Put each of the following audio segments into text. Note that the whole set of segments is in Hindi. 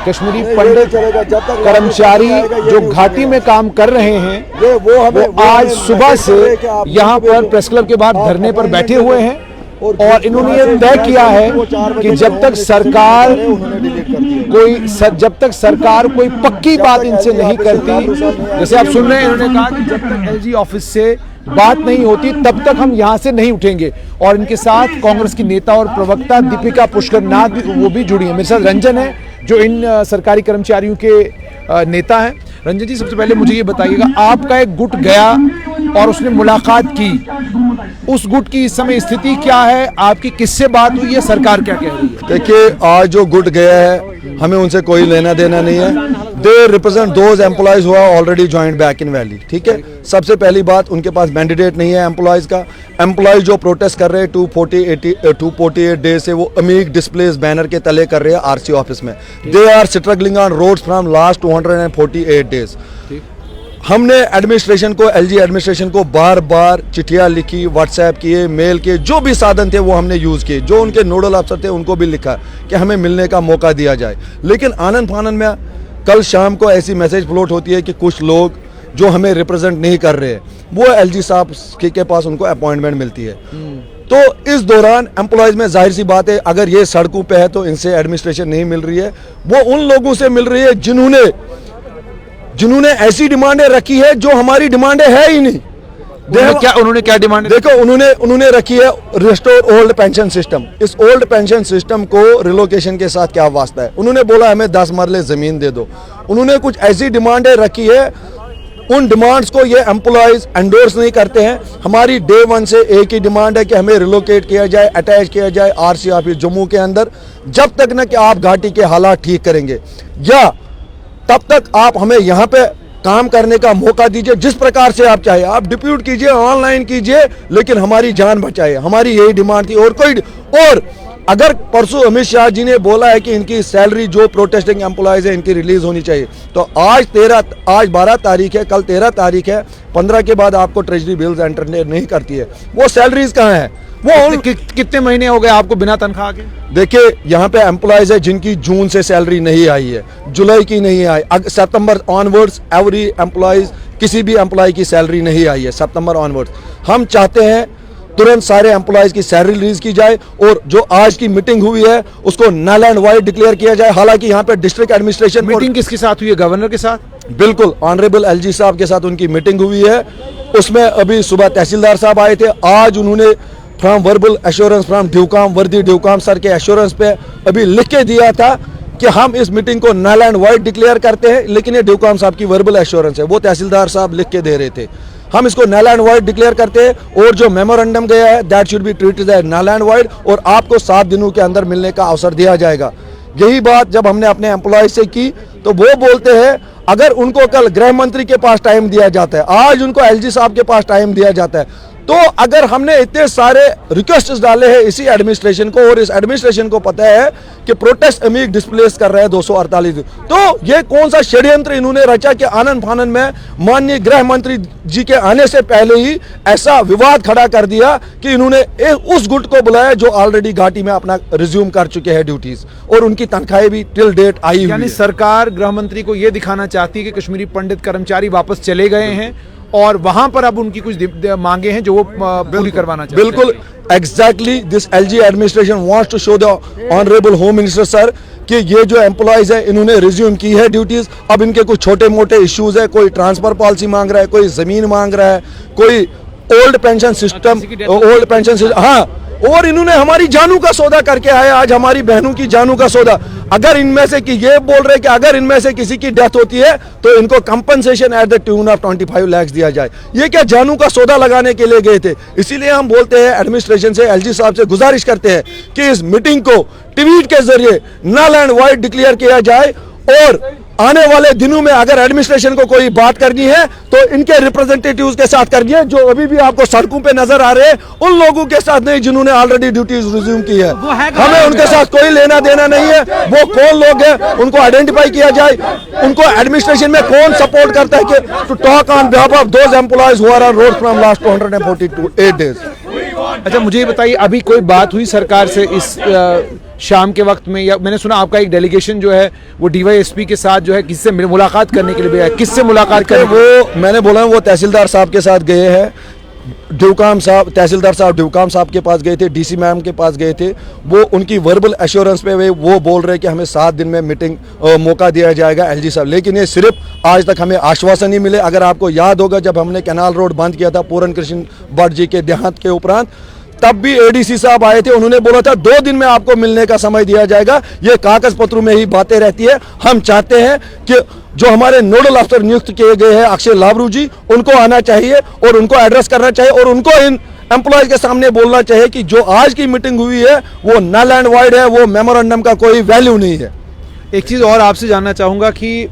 कश्मीरी पंडित कर्मचारी जो घाटी में काम कर रहे हैं वो आज सुबह से यहाँ पर प्रेस क्लब के बाहर धरने पर बैठे हुए हैं और इन्होंने ये तय किया है कि जब तक सरकार कोई पक्की बात इनसे नहीं करती, जैसे आप सुन रहे हैं इन्होंने कहा कि जब तक एलजी ऑफिस से बात नहीं होती तब तक हम यहां से नहीं उठेंगे। और इनके साथ कांग्रेस की नेता और प्रवक्ता दीपिका पुष्कर नाथ वो भी जुड़ी है। मेरे साथ रंजन है जो इन सरकारी कर्मचारियों के नेता हैं। रंजन जी, सबसे पहले मुझे ये बताइएगा, आपका एक गुट गया और उसने मुलाकात की, उस गुट की इस समय स्थिति क्या है, आपकी किससे बात हुई है, सरकार क्या कह रही है? देखिए, आज जो गुट गया है हमें उनसे कोई लेना देना नहीं है। They represent those employees who are already joined back in valley. ठीक है, सबसे पहली बात, उनके पास मैंडेट नहीं है एम्प्लॉयज का। एम्प्लॉयज जो प्रोटेस्ट कर रहे हैं 248 डेज से, वो अमीक डिस्प्लेस बैनर के तले कर रहे हैं आरसी ऑफिस में। They are struggling on roads from last 248 days. हमने एडमिनिस्ट्रेशन को, एलजी एडमिनिस्ट्रेशन को बार बार चिट्ठियां लिखी, व्हाट्सएप किए, मेल किए, जो भी साधन थे वो हमने यूज किए, जो उनके नोडल अफसर थे उनको भी लिखा कि हमें मिलने का मौका दिया जाए। लेकिन आनंद फानंद में कल शाम को ऐसी मैसेज फ्लोट होती है कि कुछ लोग जो हमें रिप्रेजेंट नहीं कर रहे हैं वो एलजी साहब के पास उनको अपॉइंटमेंट मिलती है। तो इस दौरान एम्प्लॉयज में जाहिर सी बात है, अगर ये सड़कों पे है तो इनसे एडमिनिस्ट्रेशन नहीं मिल रही है, वो उन लोगों से मिल रही है जिन्होंने ऐसी डिमांडें रखी है जो हमारी डिमांडें है ही नहीं। उन्होंने क्या डिमांड? देखो, उन्होंने रखी है रिस्टोर ओल्ड पेंशन सिस्टम। इस ओल्ड पेंशन सिस्टम को रिलोकेशन के साथ क्या वास्ता है? उन्होंने बोला हमें 10 मरले जमीन दे दो। उन्होंने कुछ ऐसी डिमांडें रखी है, उन डिमांड्स को ये एम्प्लॉयज एंडोर्स नहीं करते हैं। हमारी डे 1 से एक ही डिमांड है कि हमें रिलोकेट किया जाए, अटैच किया जाए आरसी ऑफिस जम्मू के अंदर, जब तक न कि आप घाटी के हालात ठीक करेंगे, या तब तक आप हमें यहाँ पे काम करने का मौका दीजिए। जिस प्रकार से आप चाहे, आप डिप्यूट कीजिए, ऑनलाइन कीजिए, लेकिन हमारी जान बचाइए। हमारी यही डिमांड थी। और अगर परसों अमित शाह जी ने बोला है कि इनकी सैलरी जो प्रोटेस्टिंग एम्प्लॉयज है इनकी रिलीज होनी चाहिए, तो आज 12 तारीख है, कल 13 तारीख है, 15 के बाद आपको ट्रेजरी बिल्स एंटर नहीं करती है। वो सैलरीज कहाँ है? वो कितने महीने हो गए आपको बिना तनख्वाह के? देखिए, यहाँ पे एम्प्लॉयज है जिनकी जून से सैलरी नहीं आई है, जुलाई की नहीं आई, सितंबर ऑनवर्ड्स एवरी एम्प्लॉयज, किसी भी एम्प्लॉय की सैलरी नहीं आई है सितंबर ऑनवर्ड्स। हम चाहते हैं तुरंत सारे एम्प्लॉयज की सैलरी रिलीज की जाए और जो आज की मीटिंग हुई है उसको नल एंड वाइड डिक्लेयर किया जाए। हालांकि यहाँ पे डिस्ट्रिक्ट एडमिनिस्ट्रेशन मीटिंग किसके साथ हुई है? गवर्नर के साथ? बिल्कुल, ऑनरेबल एलजी साहब के साथ उनकी मीटिंग हुई है। उसमें अभी सुबह तहसीलदार साहब आए थे। आज उन्होंने फ्रॉम वर्बल एश्योरेंस फ्रॉम ड्यूकाम, वर्दी ड्यूकाम सर के एश्योरेंस पे अभी लिख के दिया था कि हम इस मीटिंग को नल एंड वाइड डिक्लेयर करते हैं, लेकिन ये ड्यूकाम साहब की वर्बल एश्योरेंस है, वो तहसीलदार साहब लिख के दे रहे थे। हम इसको नल एंड वाइड डिक्लेयर करते हैं और जो मेमोरेंडम गया है that should be treated as null and void, और आपको 7 दिनों के अंदर मिलने का अवसर दिया जाएगा। यही बात जब हमने अपने एम्प्लॉय से की तो वो बोलते हैं अगर उनको कल गृह मंत्री के पास टाइम दिया जाता है, आज उनको एलजी साहब के पास टाइम दिया जाता है, तो अगर हमने इतने सारे रिक्वेस्ट डाले हैं इसी एडमिनिस्ट्रेशन को, और इस एडमिनिस्ट्रेशन को पता है कि प्रोटेस्ट अमीक डिस्प्लेस कर रहे हैं 248, तो ये कौन सा षड्यंत्र इन्होंने रचा कि आनंद फानंद में माननीय गृह मंत्री जी के आने से पहले ही ऐसा विवाद खड़ा कर दिया कि इन्होंने उस गुट को बुलाया जो ऑलरेडी घाटी में अपना रिज्यूम कर चुके हैं ड्यूटीज, और उनकी तनख्वाहें भी टिल डेट आई हुई है। सरकार गृह मंत्री को यह दिखाना चाहती है कि कश्मीरी पंडित कर्मचारी वापस चले गए हैं और वहां पर अब उनकी कुछ मांगे हैं जो वो पूरी करवाना चाहते हैं। बिल्कुल, exactly this LG administration wants to show the honourable home minister sir कि ये जो एम्प्लॉयज है इन्होंने रिज्यूम की है ड्यूटीज। अब इनके कुछ छोटे मोटे इश्यूज है, कोई ट्रांसफर पॉलिसी मांग रहा है, कोई जमीन मांग रहा है, कोई ओल्ड पेंशन सिस्टम, हाँ, और इन्होंने हमारी जानू का सौदा करके आया, आज हमारी बहनों की जानू का सौदा। अगर इनमें से कि ये बोल रहे कि अगर इनमें से किसी की डेथ होती है तो इनको compensation at the tune of 25 lakh दिया जाए, ये क्या जानू का सौदा लगाने के लिए गए थे? इसीलिए हम बोलते हैं एडमिनिस्ट्रेशन से, एलजी साहब से गुजारिश करते हैं कि इस मीटिंग को ट्वीट के जरिए नल एंड वाइड डिक्लेयर किया जाए, और आने वाले दिनों में अगर एडमिनिस्ट्रेशन को कोई बात करनी है तो इनके रिप्रेजेंटेटिव्स के साथ करनी है, जो अभी भी आपको सड़कों पे नजर आ रहे हैं, उन लोगों के साथ नहीं जिन्होंने ऑलरेडी ड्यूटीज रिज्यूम की है। हमें उनके साथ कोई लेना देना नहीं है। वो कौन लोग हैं उनको आइडेंटिफाई किया जाए, उनको एडमिनिस्ट्रेशन में कौन सपोर्ट करता है कि to talk on behalf of those employees who are on road from last 248 days. अच्छा, मुझे ये बताइए, अभी कोई बात हुई सरकार से इस शाम के वक्त में, या मैंने सुना आपका एक डेलीगेशन जो है वो डीवाईएसपी के साथ जो है किससे मुलाकात करने के लिए गया है, किससे मुलाकात करने? वो मैंने बोला वो तहसीलदार साहब के साथ गए हैं, ड्यूकाम साहब, तहसीलदार साहब ड्यूकाम साहब के पास गए थे, डीसी मैम के पास गए थे। वो उनकी वर्बल एश्योरेंस पे वो बोल रहे कि हमें 7 दिन में मीटिंग मौका दिया जाएगा एलजी साहब, लेकिन ये सिर्फ आज तक हमें आश्वासन ही मिले। अगर आपको याद होगा जब हमने कैनाल रोड बंद किया था पूरन कृष्ण भट्ट जी के देहांत के उपरांत, तब भी एडीसी साहब आए थे, उन्होंने बोला था 2 दिन में आपको मिलने का समय दिया जाएगा। ये कागज पत्रों में ही बातें रहती है। हम चाहते हैं कि जो हमारे नोडल अफसर नियुक्त किए गए हैं अक्षय लाबरू जी, उनको आना चाहिए और उनको एड्रेस करना चाहिए और उनको इन एम्प्लॉयज के सामने बोलना चाहिए कि जो आज की मीटिंग हुई है वो नल एंड वाइड है, वो मेमोरेंडम का कोई वैल्यू नहीं है। एक चीज और आपसे जानना चाहूंगा कि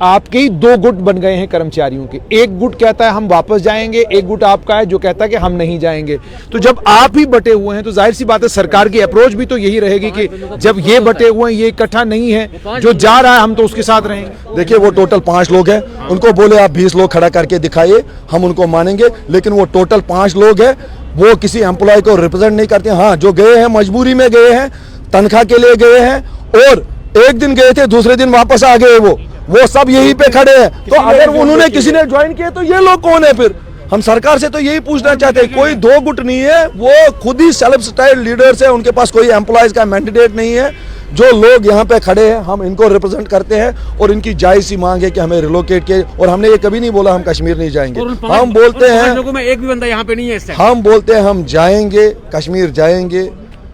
आपके ही 2 गुट बन गए हैं कर्मचारियों के। एक गुट कहता है हम वापस जाएंगे, एक गुट आपका है जो कहता है कि हम नहीं जाएंगे। तो जब आप ही बटे हुए हैं तो जाहिर सी बात है सरकार की अप्रोच भी तो यही रहेगी कि जब ये बटे हुए हैं, ये इकट्ठा नहीं है, जो जा रहा है हम तो उसके साथ रहेंगे। देखिए वो टोटल 5 लोग हैं, उनको बोले आप 20 लोग खड़ा करके दिखाइए, हम उनको मानेंगे, लेकिन वो टोटल 5 लोग हैं, वो किसी एम्प्लॉय को रिप्रेजेंट नहीं करते। हाँ, जो गए हैं मजबूरी में गए हैं, तनख्वाह के लिए गए हैं और एक दिन गए थे, दूसरे दिन वापस आ गए, वो सब यहीं पे खड़े हैं। तो अगर उन्होंने किसी ने ज्वाइन किया तो ये लोग कौन है? फिर हम सरकार से तो यही पूछना चाहते हैं, कोई 2 गुट नहीं है, वो खुद ही सेल्फ स्टाइल लीडर्स है, उनके पास कोई एम्प्लॉयज का मैंडेट नहीं है। जो लोग यहाँ पे खड़े हैं हम इनको रिप्रेजेंट करते हैं और इनकी जायज सी मांग है कि हमें रिलोकेट किए, और हमने ये कभी नहीं बोला हम कश्मीर नहीं जाएंगे। हम बोलते हैं लोगों में एक भी बंदा यहाँ पे नहीं है इस टाइम। हम बोलते हैं हम जाएंगे, कश्मीर जाएंगे,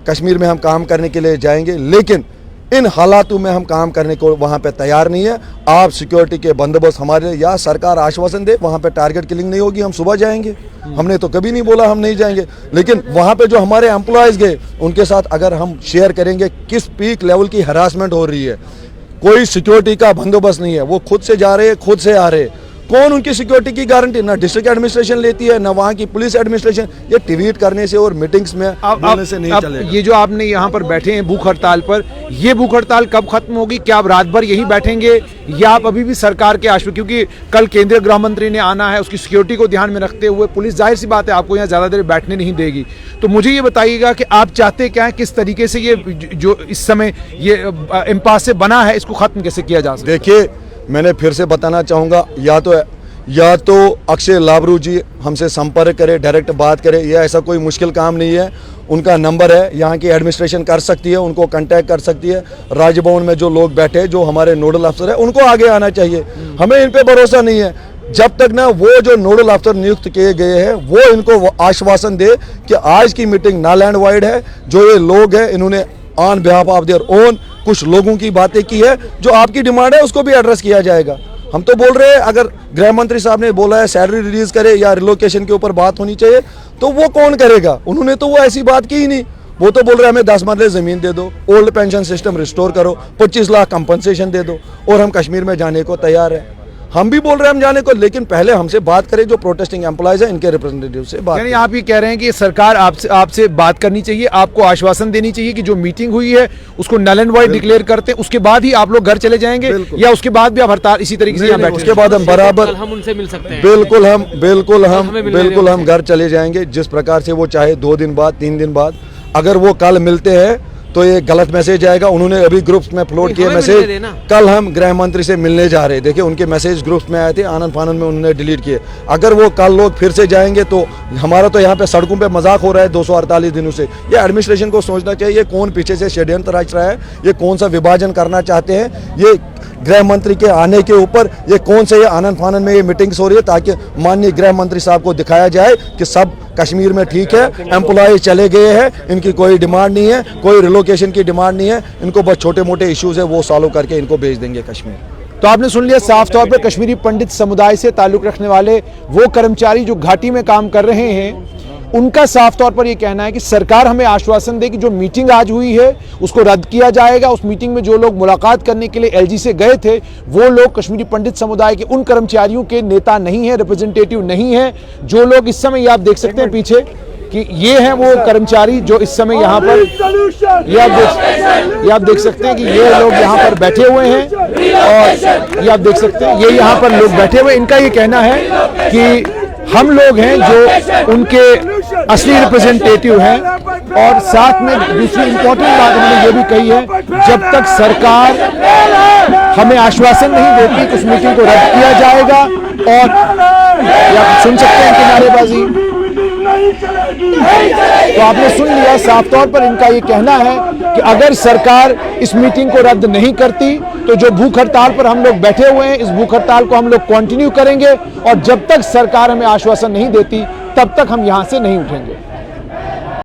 कश्मीर में हम काम करने के लिए जाएंगे, लेकिन इन हालातों में हम काम करने को वहां पे तैयार नहीं है। आप सिक्योरिटी के बंदोबस्त हमारे, या सरकार आश्वासन दे वहां पे टारगेट किलिंग नहीं होगी, हम सुबह जाएंगे। हमने तो कभी नहीं बोला हम नहीं जाएंगे, लेकिन वहां पे जो हमारे एम्प्लॉयज गए उनके साथ अगर हम शेयर करेंगे किस पीक लेवल की हरासमेंट हो रही है, कोई सिक्योरिटी का बंदोबस्त नहीं है, वो खुद से जा रहे हैं, खुद से आ रहे हैं। कौन उनकी सिक्योरिटी की गारंटी? ना डिस्ट्रिक्ट एडमिनिस्ट्रेशन लेती है, ना वहाँ की पुलिस एडमिनिस्ट्रेशन। ये ट्वीट करने से और मीटिंग्स में बोलने से नहीं चलेगा। ये जो आपने यहाँ पर बैठे हैं भूख हड़ताल पर, ये भूख हड़ताल कब खत्म होगी? क्या आप रात भर यहीं बैठेंगे या आप अभी भी सरकार के आश्वासन, क्योंकि कल केंद्रीय गृह मंत्री ने आना है, उसकी सिक्योरिटी को ध्यान में रखते हुए पुलिस जाहिर सी बात है आपको यहाँ ज्यादा देर बैठने नहीं देगी। तो मुझे ये बताइएगा कि आप चाहते क्या है, किस तरीके से ये जो इस समय ये इम्पास से बना है इसको खत्म कैसे किया जा सकता है? देखिए, मैंने फिर से बताना चाहूँगा, या तो अक्षय लाबरू जी हमसे संपर्क करे, डायरेक्ट बात करे, यह ऐसा कोई मुश्किल काम नहीं है। उनका नंबर है, यहाँ की एडमिनिस्ट्रेशन कर सकती है, उनको कांटेक्ट कर सकती है। राजभवन में जो लोग बैठे, जो हमारे नोडल अफसर है, उनको आगे आना चाहिए। हमें इन पे भरोसा नहीं है जब तक ना वो जो नोडल अफसर नियुक्त किए गए हैं वो इनको आश्वासन दे कि आज की मीटिंग नल एंड वाइड है। जो ये लोग हैं इन्होंने on behalf of their own कुछ लोगों की बातें की है, जो आपकी डिमांड है उसको भी एड्रेस किया जाएगा। हम तो बोल रहे हैं अगर गृह मंत्री साहब ने बोला है सैलरी रिलीज करे या रिलोकेशन के ऊपर बात होनी चाहिए, तो वो कौन करेगा? उन्होंने तो वो ऐसी बात की ही नहीं। वो तो बोल रहे हैं हमें 10 मरले जमीन दे दो, ओल्ड पेंशन सिस्टम रिस्टोर करो, 25 लाख कंपनसेशन दे दो, और हम कश्मीर में जाने को तैयार है। हम भी बोल रहे हैं हम जाने को, लेकिन पहले हमसे बात करें, जो प्रोटेस्टिंग एम्प्लॉयज है इनके रिप्रेजेंटेटिव से बात। यानी आप ये कह रहे हैं कि सरकार आपसे बात करनी चाहिए, आपको आश्वासन देनी चाहिए कि जो मीटिंग हुई है उसको नल एंड वाइड डिक्लेयर करते हैं, उसके बाद ही आप लोग घर चले जाएंगे, या उसके बाद भी आप हड़ताल इसी तरीके से यहाँ बैठे? उसके बाद हम बराबर हम उनसे मिल सकते हैं। बिल्कुल हम घर चले जाएंगे, जिस प्रकार से वो चाहे 2 दिन बाद, 3 दिन बाद। अगर वो कल मिलते हैं तो ये गलत मैसेज आएगा। उन्होंने अभी ग्रुप्स में अपलोड किए मैसेज, कल हम गृह मंत्री से मिलने जा रहे हैं। देखिए उनके मैसेज ग्रुप्स में आए थे, आनंद फानंद में उन्होंने डिलीट किए। अगर वो कल लोग फिर से जाएंगे तो हमारा तो यहाँ पे सड़कों पे मजाक हो रहा है 248 दिनों से। ये एडमिनिस्ट्रेशन को सोचना चाहिए, ये कौन पीछे से षड्यंत्र रच रहा है, ये कौन सा विभाजन करना चाहते हैं। ये गृह मंत्री के आने के ऊपर ये कौन से ये आनंद फानंद में ये मीटिंग्स हो रही है, ताकि माननीय गृह मंत्री साहब को दिखाया जाए कि सब कश्मीर में ठीक है, एम्प्लॉय चले गए हैं, इनकी कोई डिमांड नहीं है, कोई रिलोकेशन की डिमांड नहीं है, इनको बस छोटे मोटे इश्यूज है वो सॉल्व करके इनको भेज देंगे कश्मीर। तो आपने सुन लिया, साफ तौर पर कश्मीरी पंडित समुदाय से ताल्लुक रखने वाले वो कर्मचारी जो घाटी में काम कर रहे हैं, उनका साफ तौर पर यह कहना है कि सरकार हमें आश्वासन दे कि जो मीटिंग आज हुई है उसको रद्द किया जाएगा। उस मीटिंग में जो लोग मुलाकात करने के लिए एलजी से गए थे वो लोग कश्मीरी पंडित समुदाय के उन कर्मचारियों के नेता नहीं है, रिप्रेजेंटेटिव नहीं है। जो लोग इस समय, ये आप देख सकते हैं पीछे कि ये हैं वो कर्मचारी जो इस समय यहाँ पर, ये आप देख सकते हैं कि ये लोग यहाँ पर बैठे हुए हैं, और ये आप देख सकते हैं ये यहाँ पर लोग बैठे हुए। इनका ये कहना है कि हम लोग हैं जो उनके असली रिप्रेजेंटेटिव हैं। और साथ में दूसरी इंपॉर्टेंट बात उन्होंने ये भी कही है, जब तक सरकार हमें आश्वासन नहीं देती कि उस मीटिंग को रद्द किया जाएगा। और आप सुन सकते हैं कि नारेबाजी, तो आपने सुन लिया, साफ तौर पर इनका ये कहना है कि अगर सरकार इस मीटिंग को रद्द नहीं करती तो जो भूख हड़ताल पर हम लोग बैठे हुए हैं, इस भूख हड़ताल को हम लोग कंटिन्यू करेंगे और जब तक सरकार हमें आश्वासन नहीं देती तब तक हम यहां से नहीं उठेंगे।